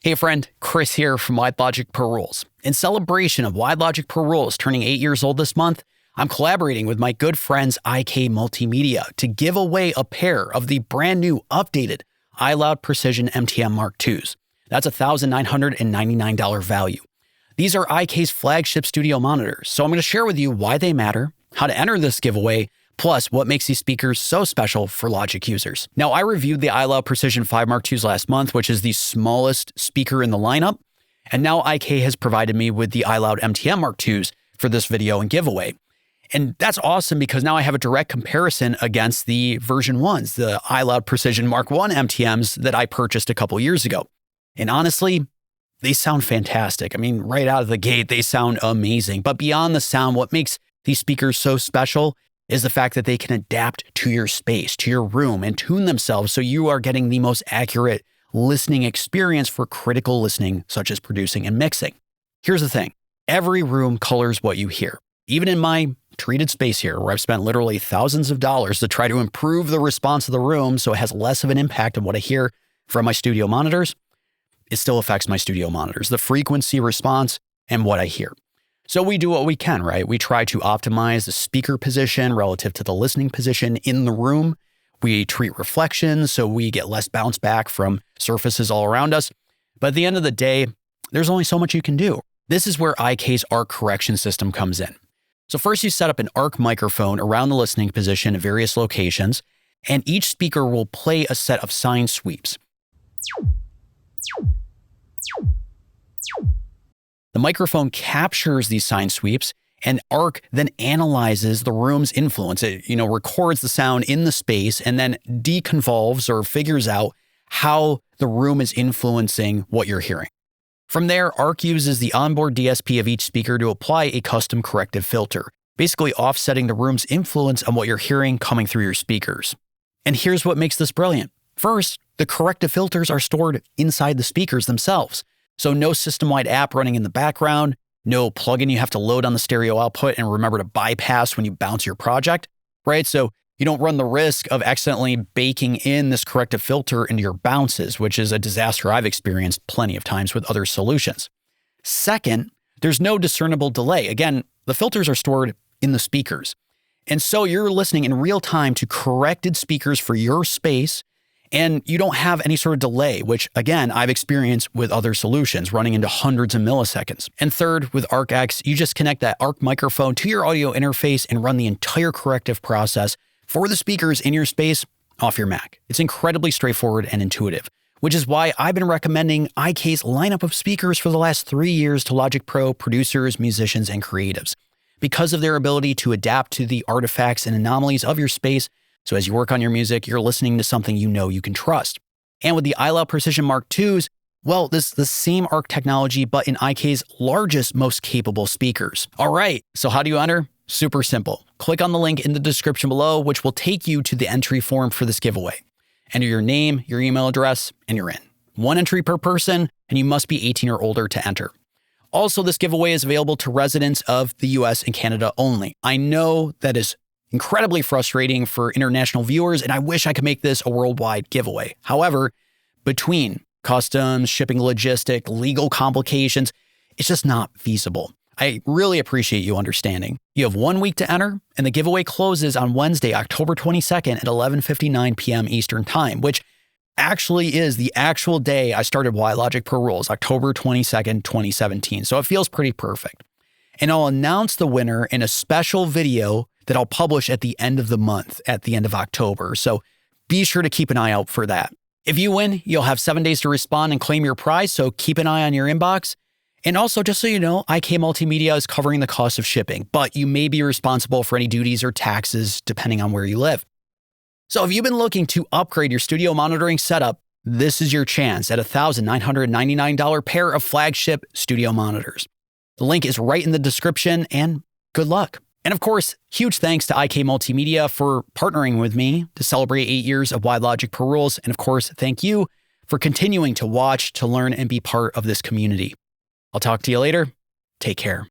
Hey friend, Chris here from WLPR Per Rules. In celebration of WLPR Per Rules turning 8 years old this month, I'm collaborating with my good friends IK Multimedia to give away a pair of the brand new updated iLoud Precision MTM MKIIs. That's a $1,999 value. These are IK's flagship studio monitors, so I'm going to share with you why they matter, how to enter this giveaway, plus what makes these speakers so special for Logic users. Now, I reviewed the iLoud Precision 5 MKIIs last month, which is the smallest speaker in the lineup, and now IK has provided me with the iLoud MTM MKIIs for this video and giveaway. And that's awesome because now I have a direct comparison against the version 1s, the iLoud Precision Mark I MTMs that I purchased a couple years ago. And honestly, they sound fantastic. I mean, right out of the gate, they sound amazing. But beyond the sound, what makes these speakers so special is the fact that they can adapt to your space, to your room, and tune themselves so you are getting the most accurate listening experience for critical listening, such as producing and mixing. Here's the thing. Every room colors what you hear. Even in my treated space here, where I've spent literally thousands of dollars to try to improve the response of the room so it has less of an impact on what I hear from my studio monitors, it still affects my studio monitors, the frequency response and what I hear. So we do what we can, right? We try to optimize the speaker position relative to the listening position in the room. We treat reflections so we get less bounce back from surfaces all around us. But at the end of the day, there's only so much you can do. This is where IK's arc correction system comes in. So first you set up an arc microphone around the listening position at various locations, and each speaker will play a set of sine sweeps. The microphone captures these sine sweeps, and ARC then analyzes the room's influence. It, records the sound in the space and then deconvolves or figures out how the room is influencing what you're hearing. From there, ARC uses the onboard DSP of each speaker to apply a custom corrective filter, basically offsetting the room's influence on what you're hearing coming through your speakers. And here's what makes this brilliant. First, the corrective filters are stored inside the speakers themselves. So no system-wide app running in the background, no plugin you have to load on the stereo output and remember to bypass when you bounce your project, right? So you don't run the risk of accidentally baking in this corrective filter into your bounces, which is a disaster I've experienced plenty of times with other solutions. Second, there's no discernible delay. Again, the filters are stored in the speakers. And so you're listening in real time to corrected speakers for your space, and you don't have any sort of delay, which again, I've experienced with other solutions running into hundreds of milliseconds. And third, with ArcX, you just connect that ARC microphone to your audio interface and run the entire corrective process for the speakers in your space off your Mac. It's incredibly straightforward and intuitive, which is why I've been recommending IK's lineup of speakers for the last 3 years to Logic Pro producers, musicians, and creatives. Because of their ability to adapt to the artifacts and anomalies of your space, so as you work on your music, you're listening to something you know you can trust. And with the iLoud Precision MKIIs, well, this is the same ARC technology, but in IK's largest, most capable speakers. All right, so how do you enter? Super simple. Click on the link in the description below, which will take you to the entry form for this giveaway. Enter your name, your email address, and you're in. 1 entry per person, and you must be 18 or older to enter. Also, this giveaway is available to residents of the US and Canada only. I know that is incredibly frustrating for international viewers, and I wish I could make this a worldwide giveaway. However, between customs, shipping logistic, legal complications, it's just not feasible. I really appreciate you understanding. You have 1 week to enter, and the giveaway closes on Wednesday, October 22nd at 11:59 p.m. Eastern Time, which actually is the actual day I started WLPR Per Rules, October 22nd, 2017. So it feels pretty perfect. And I'll announce the winner in a special video that I'll publish at the end of the month, at the end of October. So be sure to keep an eye out for that. If you win, you'll have 7 days to respond and claim your prize, so keep an eye on your inbox. And also, just so you know, IK Multimedia is covering the cost of shipping, but you may be responsible for any duties or taxes depending on where you live. So if you've been looking to upgrade your studio monitoring setup, this is your chance at a $1,999 pair of flagship studio monitors. The link is right in the description, and good luck. And of course, huge thanks to IK Multimedia for partnering with me to celebrate 8 years of WLPR Per Rules. And of course, thank you for continuing to watch, to learn, and be part of this community. I'll talk to you later. Take care.